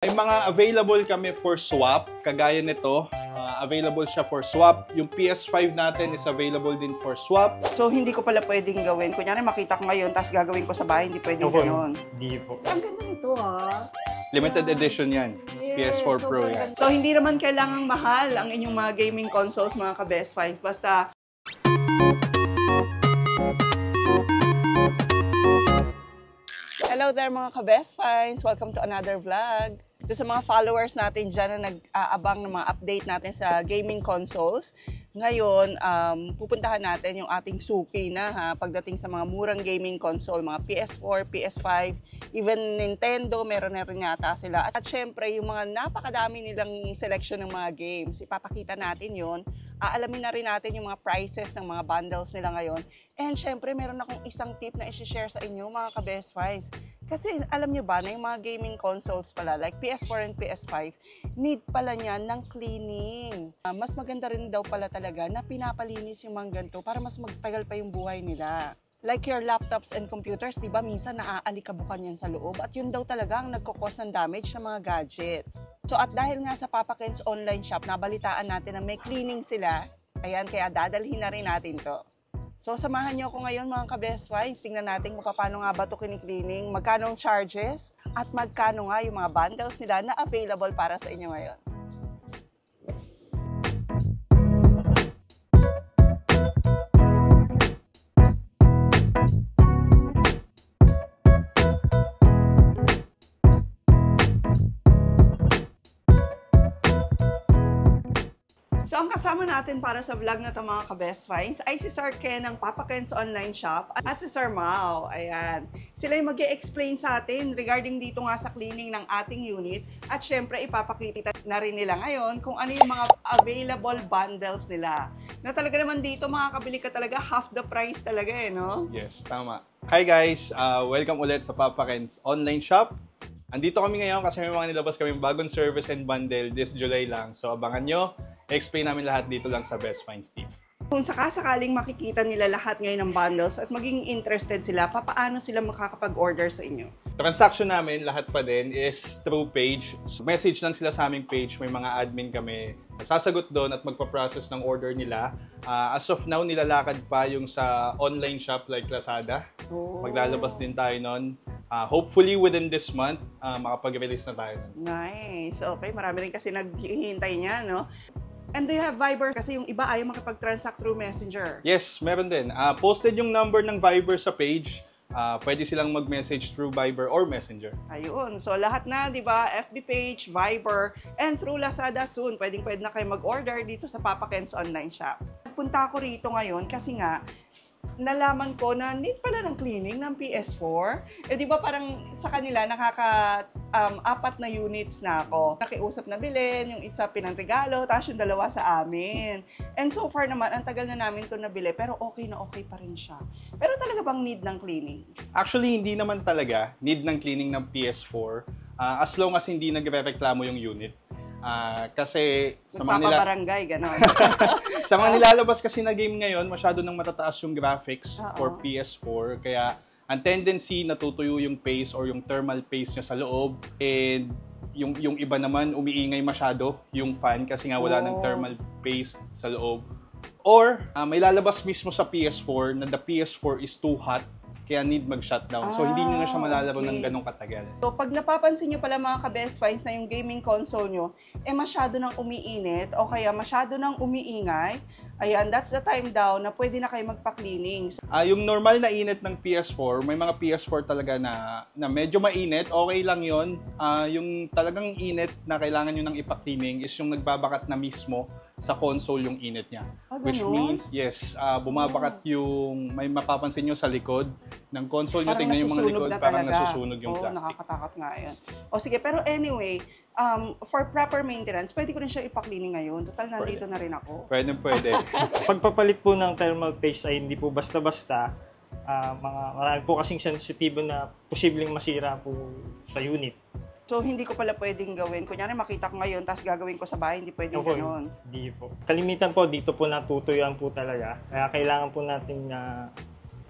May mga available kami for swap, kagaya nito. Available siya for swap. Yung PS5 natin is available din for swap. So, hindi ko pala pwedeng gawin. Kunyari, makita ko ngayon, tapos gagawin ko sa bahay, hindi pwedeng gano'n. Hindi po. Ang ganda nito, ha? Limited edition yan. Yes, PS4 so Pro yan. So, hindi naman kailangang mahal ang inyong mga gaming consoles, mga ka-best finds. Basta, hello there mga ka-best finds! Welcome to another vlog. Ito sa mga followers natin dyan na nag-aabang ng mga update natin sa gaming consoles. Ngayon, pupuntahan natin yung ating suki na pagdating sa mga murang gaming console, mga PS4, PS5, even Nintendo, meron na rin yata sila. At syempre, yung mga napakadami nilang selection ng mga games, ipapakita natin yon. Aalamin na rin natin yung mga prices ng mga bundles nila ngayon. And syempre, meron akong isang tip na i-share sa inyo, mga ka-best finds. Kasi alam nyo ba na yung mga gaming consoles pala, like PS4 and PS5, need pala niyan ng cleaning. Mas maganda rin daw pala talaga na pinapalinis yung mga ganito para mas magtagal pa yung buhay nila. Like your laptops and computers, di ba, minsan naaalikabukan yan sa loob at yun daw talaga ang nagkakos ng damage sa mga gadgets. So at dahil nga sa Papa Ken's online shop, nabalitaan natin na may cleaning sila, ayan, kaya dadalhin na rin natin to. So samahan niyo ako ngayon mga ka-best finds, tingnan natin kung paano nga ba ito kini-cleaning, magkano ang charges, at magkano nga yung mga bundles nila na available para sa inyo ngayon. So, ang kasama natin para sa vlog na ito mga ka-best finds ay si Sir Ken ng Papa Ken's online shop at si Sir Mau. Ayan. Sila yung mag-e-explain sa atin regarding dito nga sa cleaning ng ating unit at syempre ipapakita na rin nila ngayon kung ano yung mga available bundles nila. Na talaga naman dito makakabili ka talaga half the price talaga no? Yes, tama. Hi guys! Welcome ulit sa Papa Ken's online shop. Andito kami ngayon kasi may mga nilabas kami bagong service and bundle this July lang. So abangan nyo. I-explain namin lahat dito lang sa Best Finds team. Kung sakasakaling makikita nila lahat ngayon ng bundles at maging interested sila, paano sila makakapag-order sa inyo? Transaction namin, lahat pa din, is through page. So, message lang sila sa aming page. May mga admin kami na sasagot doon at magpa-process ng order nila. As of now, nilalakad pa yung sa online shop like Lazada. Oh. Maglalabas din tayo nun. Hopefully, within this month, makapag-release na tayo nun. Nice. Okay, marami rin kasi naghihintay niya, no? And do you have Viber? Kasi yung iba ayaw makipag-transact through Messenger. Yes, meron din. Posted yung number ng Viber sa page. Pwede silang mag-message through Viber or Messenger. Ayun. So, lahat na, di ba? FB page, Viber, and through Lazada soon. Pwede na kayo mag-order dito sa Papa Ken's online shop. Punta ako rito ngayon kasi nga, nalaman ko na need pala ng cleaning ng PS4. Eh, di ba parang sa kanila apat na units na ako. Nakiusap na bilhin, yung isa pinangregalo, tapos yung dalawa sa amin. And so far naman, ang tagal na namin ito nabili, pero okay na okay pa rin siya. Pero talaga bang need ng cleaning? Actually, hindi naman talaga need ng cleaning ng PS4 as long as hindi nagre-reklamo yung unit. Kasi sa mga barangay, gano'n. sa mga nilalabas kasi na game ngayon, masyado nang matataas yung graphics for PS4. Kaya ang tendency natutuyo yung pace or yung thermal pace niya sa loob. And yung iba naman umiingay masyado yung fan kasi nga wala ng thermal pace sa loob. Or may lalabas mismo sa PS4 na the PS4 is too hot. Kaya need mag-shutdown. So, hindi nyo na siya malalaro ng ganong katagal. So, pag napapansin nyo pala mga ka-best finds na yung gaming console nyo, masyado nang umiinit o kaya masyado nang umiingay, ayan, that's the time daw na pwede na kayo magpa-cleaning. Yung normal na init ng PS4, may mga PS4 talaga na medyo mainit, okay lang yon. Yung talagang init na kailangan nyo nang ipa-cleaning is yung nagbabakat na mismo sa console yung init niya. Which means, yes, bumabakat yung, may mapapansin nyo sa likod ng console nyo, tingnan yung mga likod, parang nasusunog yung plastic. Nakakatakot nga yun. O sige, pero anyway, for proper maintenance, pwede ko rin siya ipa-cleaning ngayon. Total, nandito na rin ako. Pwede. Pagpapalit po ng thermal paste ay hindi po basta-basta. Marami po kasing sensitibo na posibleng masira po sa unit. So, hindi ko pala pwedeng gawin. Kunyari, makita ko ngayon, tapos gagawin ko sa bahay, hindi pwedeng gano'n. Hindi po. Kalimitan po, dito po natutuyuan po talaga. Kaya kailangan po natin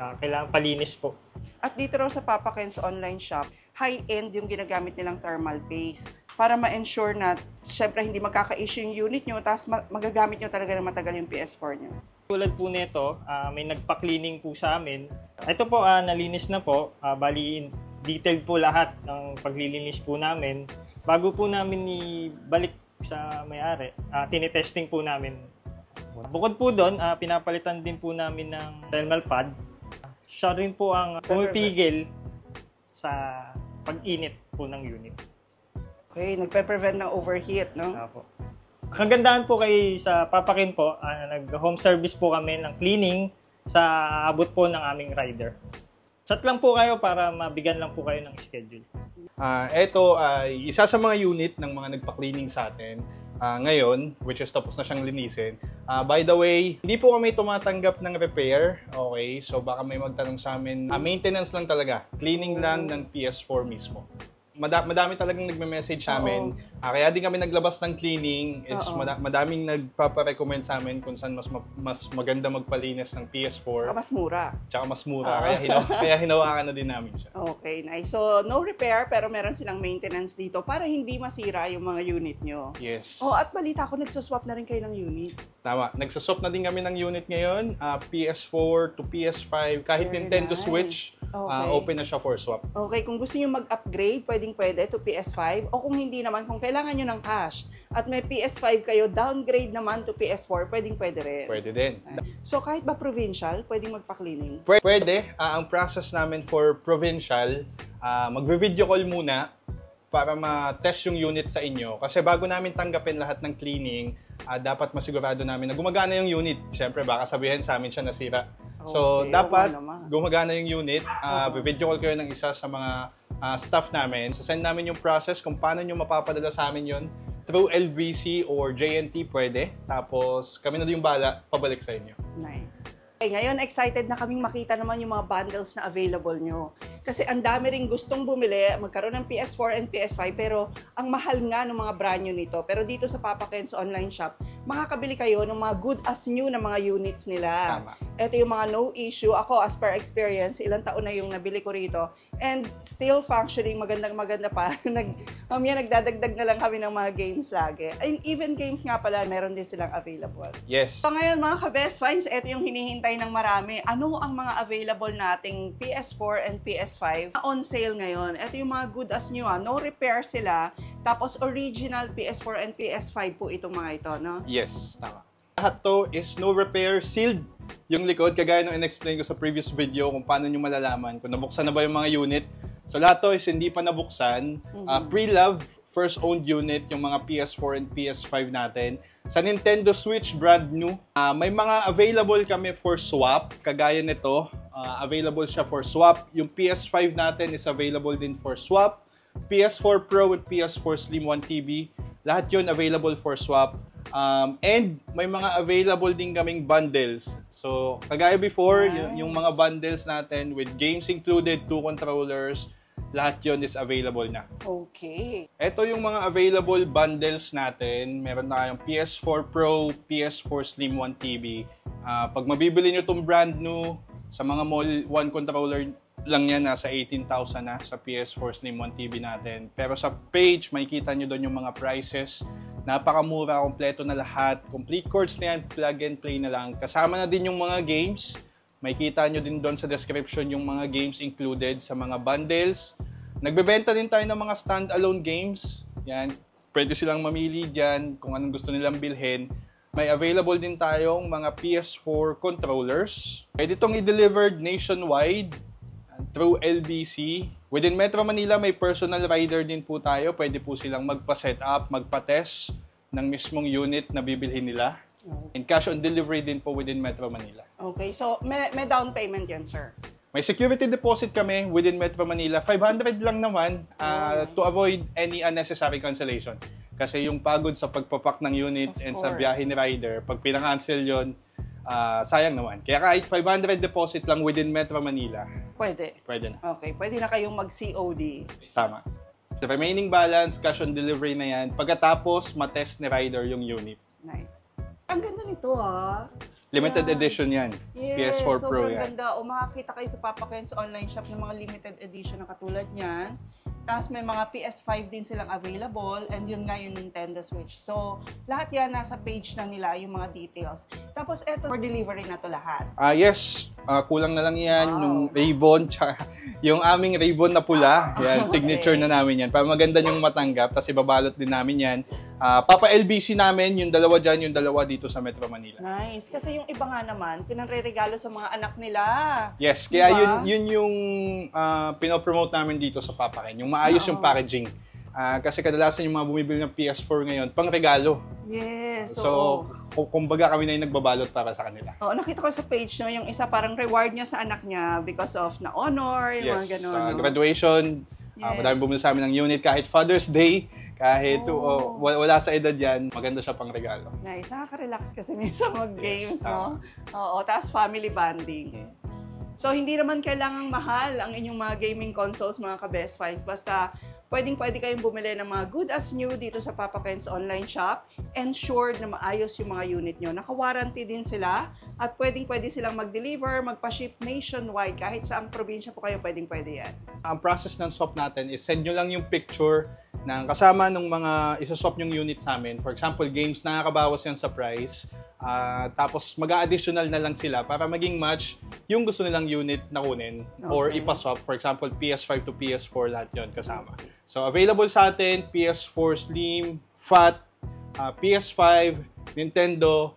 kailangan palinis po At dito raw sa Papa Ken's online shop, high-end yung ginagamit nilang thermal paste para ma-ensure na, syempre, hindi magkaka-issue yung unit nyo, tapos magagamit nyo talaga na matagal yung PS4 nyo. Tulad po nito, may nagpa-cleaning po sa amin. Ito po, nalinis na po. Bali, detailed po lahat ng paglilinis po namin. Bago po namin ibalik sa may-ari, tinitesting po namin. Bukod po doon, pinapalitan din po namin ng thermal pad. Siya rin po ang pumipigil sa pag-init po ng unit. Okay, nagpe-prevent ng overheat, no? Opo. Kagandahan po kay sa Papa Ken po, nag-home service po kami ng cleaning sa abot po ng aming rider. Chat lang po kayo para mabigyan lang po kayo ng schedule. Ito ay isa sa mga unit ng mga nagpa-cleaning sa atin ngayon, which is tapos na siyang linisin. By the way, hindi po kami tumatanggap ng repair. Okay, so baka may magtanong sa amin. Maintenance lang talaga. Cleaning lang ng PS4 mismo. Madami talagang nagme-message sa amin. Kaya din kami naglabas ng cleaning. Is madaming nagpapa-recommend sa amin kung saan mas maganda magpalinis ng PS4. Saka mas mura. Tsaka mas mura. Kaya hinawakan na din namin siya. Okay, nice. So, no repair, pero meron silang maintenance dito para hindi masira yung mga unit nyo. Yes. At balita ko, nagsuswap na rin kayo ng unit. Tama. Nagsaswap na din kami ng unit ngayon. PS4 to PS5. Kahit Very Nintendo nice. Switch, Okay. open na siya for swap. Okay, kung gusto nyo mag-upgrade, pwede to PS5. O kung hindi naman, kung kailangan nyo ng cash at may PS5 kayo, downgrade naman to PS4, pwede rin. Pwede din. So, kahit ba provincial, pwedeng magpa-cleaning? Pwede. Ang process namin for provincial, magve-video call muna para ma-test yung unit sa inyo. Kasi bago namin tanggapin lahat ng cleaning, dapat masigurado namin na gumagana yung unit. Siyempre, baka sabihin sa amin siya nasira. So, Okay, dapat naman. gumagana yung unit. Video call kayo ng isa sa mga staff namin. Send namin yung process kung paano nyo mapapadala sa amin yun. Through LBC or JNT pwede. Tapos, kami na din yung bala, pabalik sa inyo. Nice. Okay, ngayon, excited na kaming makita naman yung mga bundles na available nyo. Kasi ang dami ring gustong bumili, magkaroon ng PS4 and PS5, pero ang mahal nga ng mga brand new nito. Pero dito sa Papa Ken's online shop, makakabili kayo ng mga good as new na mga units nila. Tama. Ito yung mga no issue. Ako, as per experience, ilang taon na yung nabili ko rito. And still functioning, magandang-maganda pa. Nagdadagdag na lang kami ng mga games lagi. And even games nga pala, meron din silang available. Yes. So ngayon mga ka-best finds, ito yung hinihintay ng marami. Ano ang mga available nating PS4 and PS5 na on sale ngayon? Ito yung mga good as new. No repair sila. Tapos original PS4 and PS5 po itong mga ito, no? Yes, tama. Lahat to is no repair, sealed yung likod. Kagaya nung in-explain ko sa previous video kung paano nyo malalaman kung nabuksan na ba yung mga unit. So lahat to is hindi pa nabuksan. Pre-love, first owned unit, yung mga PS4 and PS5 natin. Sa Nintendo Switch, brand new. May mga available kami for swap. Kagaya nito, available siya for swap. Yung PS5 natin is available din for swap. PS4 Pro and PS4 Slim 1TB, lahat yun available for swap. And may mga available din kaming bundles. So, kagaya before, Nice. yung mga bundles natin with games included, 2 controllers, lahat yun is available na. Okay. Ito yung mga available bundles natin. Meron na kayong PS4 Pro, PS4 Slim 1TB. Pag mabibili nyo itong brand new, sa mga mall, 1 controller lang yan, nasa 18,000 na sa PS4 Slim 1TB natin. Pero sa page, makikita nyo doon yung mga prices. Napakamura, kompleto na lahat. Complete course na yan, plug and play na lang. Kasama na din yung mga games. Makikita nyo din doon sa description yung mga games included sa mga bundles. Nagbebenta din tayo ng mga standalone games. Yan, pwede silang mamili dyan kung anong gusto nilang bilhin. May available din tayong mga PS4 controllers. Pwede itong i-delivered nationwide through LBC. Within Metro Manila, may personal rider din po tayo. Pwede po silang magpa-set up, magpa-test ng mismong unit na bibilhin nila. And cash on delivery din po within Metro Manila. Okay, so may down payment yan, sir? May security deposit kami within Metro Manila. 500 lang naman to avoid any unnecessary cancellation. Kasi yung pagod sa pagpapak ng unit Of and sa course. biyahe ni rider, pag pinakancel yun, sayang naman. Kaya kahit 500 deposit lang within Metro Manila, Pwede. pwede na. Okay, pwede na kayong mag-COD. Tama. The remaining balance, cash on delivery na yan. Pagkatapos, matest ni rider yung unit. Nice. Ang ganda nito, ha? Limited Yan. edition yan. Yes, PS4 Pro sobrang yan. ganda. O makakita kayo sa Papa Ken's online shop ng mga limited edition na katulad niyan. Tapos may mga PS5 din silang available and yun nga yung Nintendo Switch. So, lahat yan nasa page na nila, yung mga details. Tapos eto, for delivery na to lahat. Yes, kulang na lang yan, Wow. yung ribbon, tsaka yung aming ribbon na pula. Yan, signature Okay. na namin yan. Para maganda yung matanggap, tapos ibabalot din namin yan. Papa LBC namin, yung dalawa dyan, yung dalawa dito sa Metro Manila. Nice. Kasi yung iba nga naman, pinanre-regalo sa mga anak nila. Yes, kaya Diba? yun yung pinopromote namin dito sa Papa Ken. Yung maayos yung Oo. packaging. Kasi kadalasan yung mga bumibili ng PS4 ngayon, pang regalo. Yes. So, kumbaga kami na yung nagbabalot para sa kanila. Oo, nakita ko sa page no, yung isa parang reward niya sa anak niya because of na honor, yung mga Yes, ganun. sa no? graduation, Yes. maraming bumili sa amin ng unit kahit Father's Day, kahit Oh. wala sa edad yan, maganda siya pang regalo. Nice. Nakaka-relax kasi minsan mag-games, Yes, no? Oo, tapos family bonding. So, hindi naman kailangang mahal ang inyong mga gaming consoles, mga ka-best finds. Basta, pwedeng-pwede kayong bumili ng mga good as new dito sa Papa Ken's online shop. Ensured na maayos yung mga unit nyo. Naka-warranty din sila at pwedeng-pwede silang mag-deliver, magpa-ship nationwide. Kahit saang probinsya po kayo, pwedeng-pwede yan. Ang process ng swap natin is send nyo lang yung picture ng kasama ng mga isaswap yung unit sa amin. For example, games, nakakabawas yan sa price. Tapos mag-a-additional na lang sila para maging match yung gusto nilang unit na kunin or Okay. ipaswap. For example, PS5 to PS4, lahat yun kasama. So, available sa atin, PS4 Slim, Fat, PS5, Nintendo,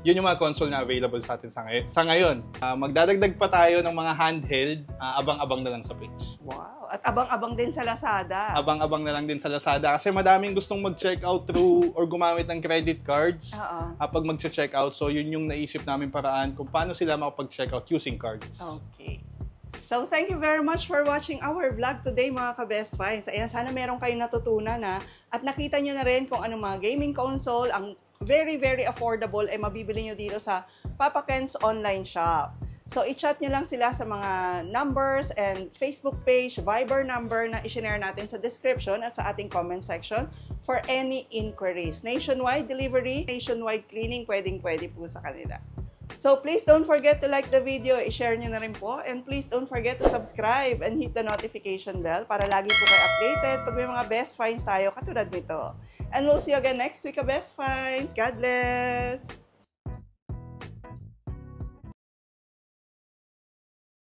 yun yung mga console na available sa atin sa ngayon. Magdadagdag pa tayo ng mga handheld, abang-abang na lang sa page. Wow. At abang-abang din sa Lazada. Abang-abang na lang din sa Lazada kasi madaming gustong mag-check out through or gumamit ng credit cards Oo. pag mag-check out. So, yun yung naisip namin paraan kung paano sila makapag-check out using cards. Okay. So, thank you very much for watching our vlog today, mga ka-best finds. Ayan, sana meron kayong natutunan at nakita nyo na rin kung anong mga gaming console, ang very, very affordable ay mabibili nyo dito sa Papa Ken's online shop. So, i-chat nyo lang sila sa mga numbers and Facebook page, Viber number na i-share natin sa description at sa ating comment section for any inquiries. Nationwide delivery, nationwide cleaning, pwedeng-pwede po sa kanila. So, please don't forget to like the video, i-share nyo na rin po, and please don't forget to subscribe and hit the notification bell para lagi po kayo updated pag may mga best finds tayo katulad nito. And we'll see you again next week, Best Finds. God bless!